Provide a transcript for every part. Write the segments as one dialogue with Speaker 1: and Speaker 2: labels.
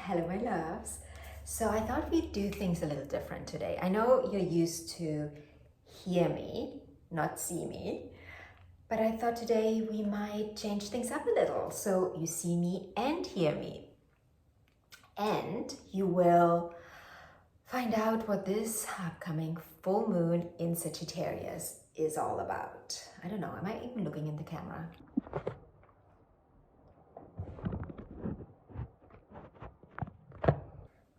Speaker 1: Hello, my loves. So I thought we'd do things a little different today. I know you're used to hear me, not see me, but I thought today we might change things up a little. So you see me and hear me. And you will find out what this upcoming full moon in Sagittarius is all about. I don't know, am I even looking in the camera?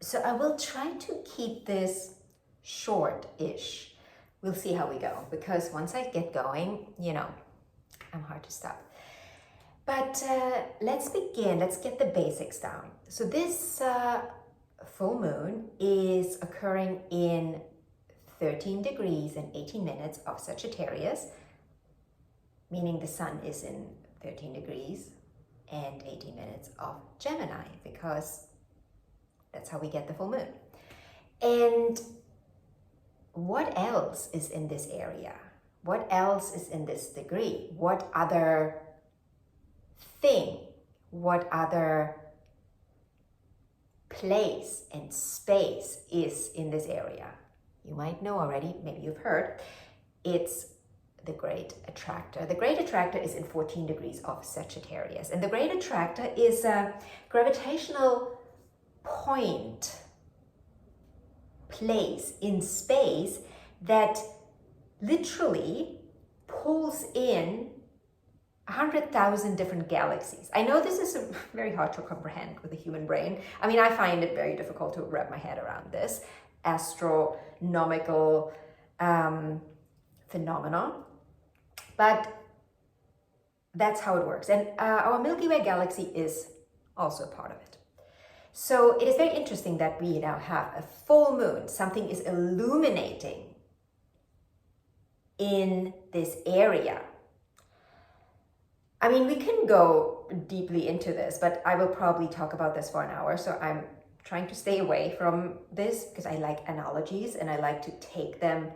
Speaker 1: So I will try to keep this short-ish. We'll see how we go, because once I get going, I'm hard to stop. But let's begin. Let's get the basics down. So this full moon is occurring in 13 degrees and 18 minutes of Sagittarius, meaning the sun is in 13 degrees and 18 minutes of Gemini, because that's how we get the full moon. And what else is in this area? What else is in this degree? What other thing, what other place and space is in this area? You might know already, maybe you've heard, it's the Great Attractor. The Great Attractor is in 14 degrees of Sagittarius. And the Great Attractor is a gravitational point, place in space that literally pulls in 100,000 different galaxies. I know this is very hard to comprehend with the human brain. I mean, I find it very difficult to wrap my head around this astronomical phenomenon, but that's how it works. And our Milky Way galaxy is also a part of it. So it is very interesting that we now have a full moon. Something is illuminating in this area. I mean, we can go deeply into this, but I will probably talk about this for an hour. So I'm trying to stay away from this because I like analogies and I like to take them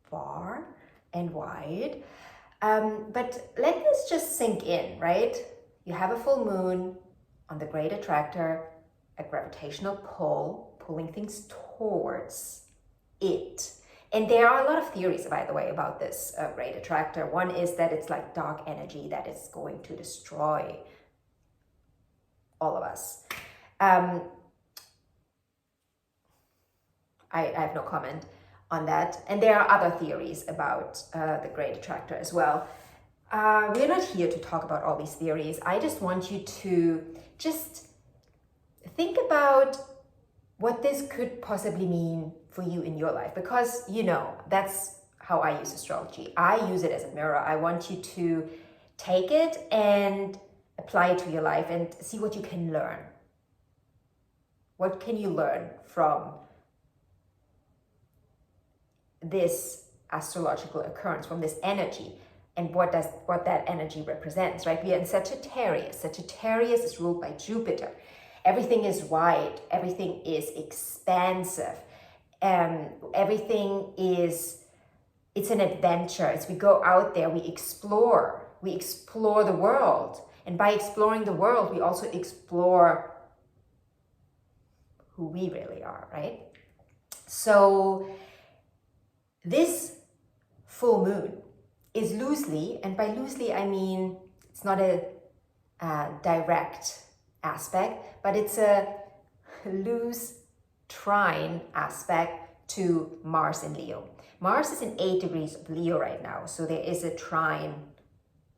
Speaker 1: far and wide. But let this just sink in, right? You have a full moon on the Great Attractor, a gravitational pull, pulling things towards it. And there are a lot of theories, by the way, about this Great Attractor. One is that it's like dark energy that is going to destroy all of us. I have no comment on that. And there are other theories about the Great Attractor as well. We're not here to talk about all these theories. I just want you to just think about what this could possibly mean for you in your life, because that's how I use astrology. I use it as a mirror. I want you to take it and apply it to your life and see what you can learn. What can you learn from this astrological occurrence, from this energy? And what that energy represents, right? We are in Sagittarius. Sagittarius is ruled by Jupiter. Everything is wide. Everything is expansive. Everything it's an adventure. As we go out there, we explore the world. And by exploring the world, we also explore who we really are, right? So this full moon is loosely, and by loosely I mean it's not a direct aspect, but it's a loose trine aspect to Mars in Leo. Mars is in 8 degrees of Leo right now, so there is a trine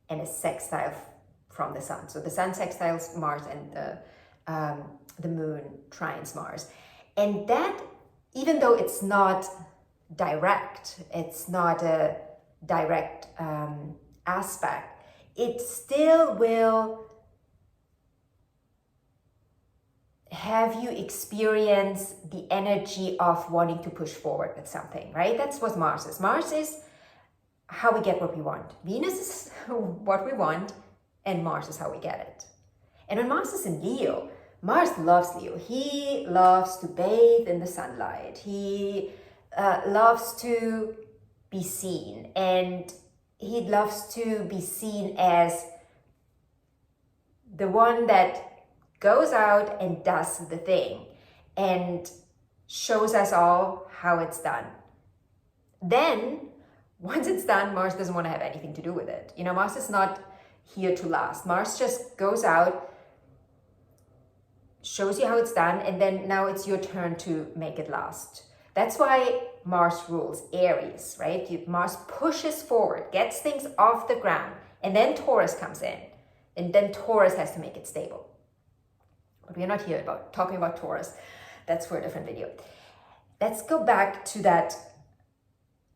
Speaker 1: and a sextile from the sun. So the sun sextiles Mars and the moon trines Mars. And that, even though it's not direct, it's not a direct aspect, it still will have you experience the energy of wanting to push forward with something, right? That's what Mars is. Mars is how we get what we want. Venus is what we want, and Mars is how we get it. And when Mars is in Leo, Mars loves Leo. He loves to bathe in the sunlight. He loves to be seen, and he loves to be seen as the one that goes out and does the thing and shows us all how it's done. Then, once it's done, Mars doesn't want to have anything to do with it. You know, Mars is not here to last. Mars just goes out, shows you how it's done, and then now it's your turn to make it last. That's why Mars rules Aries, right? Mars pushes forward, gets things off the ground, and then Taurus comes in. And then Taurus has to make it stable. But we're not here talking about Taurus. That's for a different video. Let's go back to that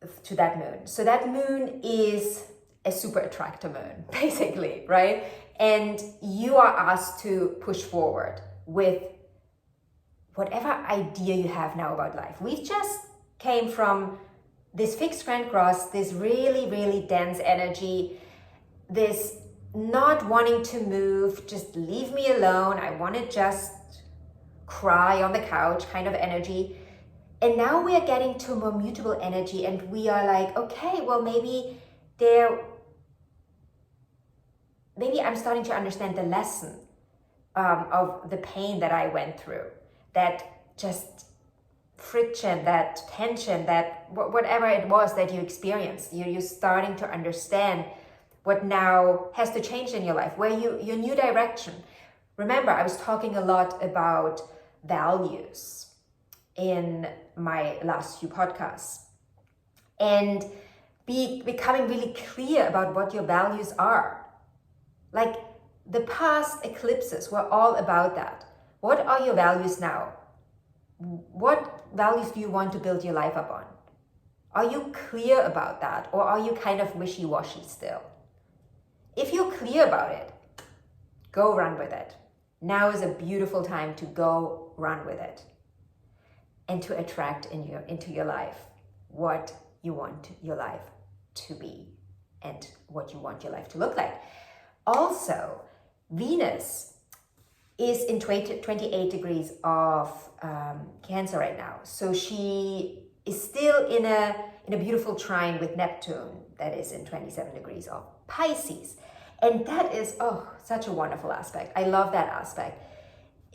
Speaker 1: moon. So that moon is a super attractor moon, basically, right? And you are asked to push forward with whatever idea you have now about life. We just came from this fixed grand cross, this really, really dense energy, this not wanting to move, just leave me alone, I want to just cry on the couch kind of energy. And now we are getting to a more mutable energy, and we are like, okay, well, maybe I'm starting to understand the lesson of the pain that I went through, that just friction, that tension, that whatever it was that you experienced. You're starting to understand what now has to change in your life, where your new direction. Remember, I was talking a lot about values in my last few podcasts, and becoming really clear about what your values are. Like the past eclipses were all about that. What are your values now? What values do you want to build your life up on? Are you clear about that, or are you kind of wishy-washy still? If you're clear about it, go run with it. Now is a beautiful time to go run with it and to attract into your life what you want your life to be and what you want your life to look like. Also, Venus is in 28 degrees of Cancer right now. So she is still in a beautiful trine with Neptune that is in 27 degrees of Pisces. And that is, such a wonderful aspect. I love that aspect.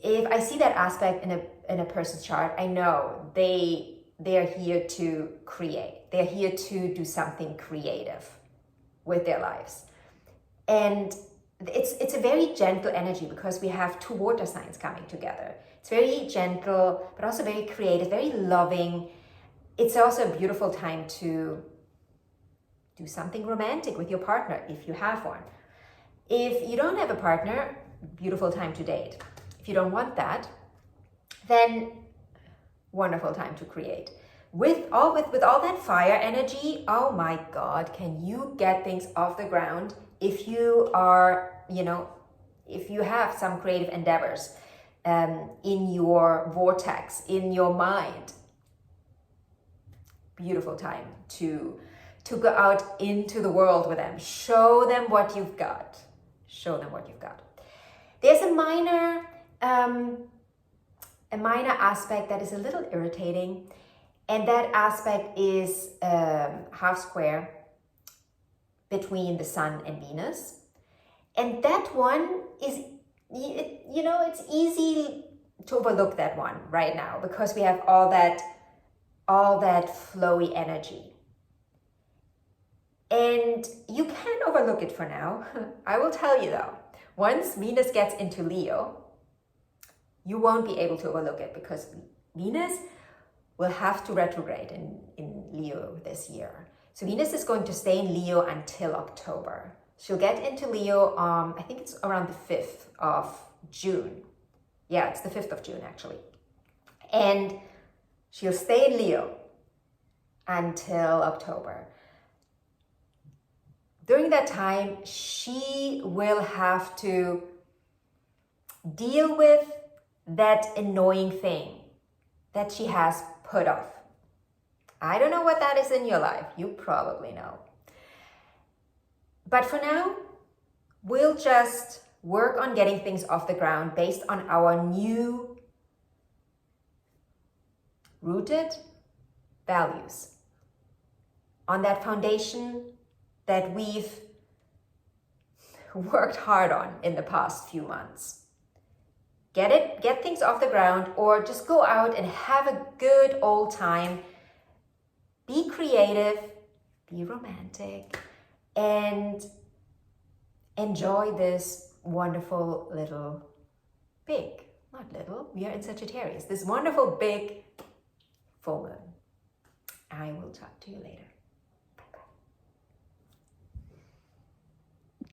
Speaker 1: If I see that aspect in a person's chart, I know they are here to create. They're here to do something creative with their lives. And it's a very gentle energy because we have two water signs coming together. It's very gentle, but also very creative, very loving. It's also a beautiful time to do something romantic with your partner if you have one. If you don't have a partner, beautiful time to date. If you don't want that, then wonderful time to create. With all that fire energy, oh my God, can you get things off the ground if you are, if you have some creative endeavors in your vortex, in your mind. Beautiful time to go out into the world with them. Show them what you've got. Show them what you've got. There's a minor aspect that is a little irritating, and that aspect is half square between the Sun and Venus. And that one is, it's easy to overlook that one right now because we have all that flowy energy. And you can overlook it for now. I will tell you though, once Venus gets into Leo, you won't be able to overlook it because Venus will have to retrograde in Leo this year. So Venus is going to stay in Leo until October. She'll get into Leo, I think it's around the 5th of June. Yeah, it's the 5th of June actually. And she'll stay in Leo until October. During that time, she will have to deal with that annoying thing that she has put off. I don't know what that is in your life. You probably know. But for now, we'll just work on getting things off the ground based on our new rooted values. On that foundation that we've worked hard on in the past few months. get things off the ground, or just go out and have a good old time. Be creative, be romantic, and enjoy this wonderful little big, not little, we are in Sagittarius, this wonderful big full moon. I will talk to you later.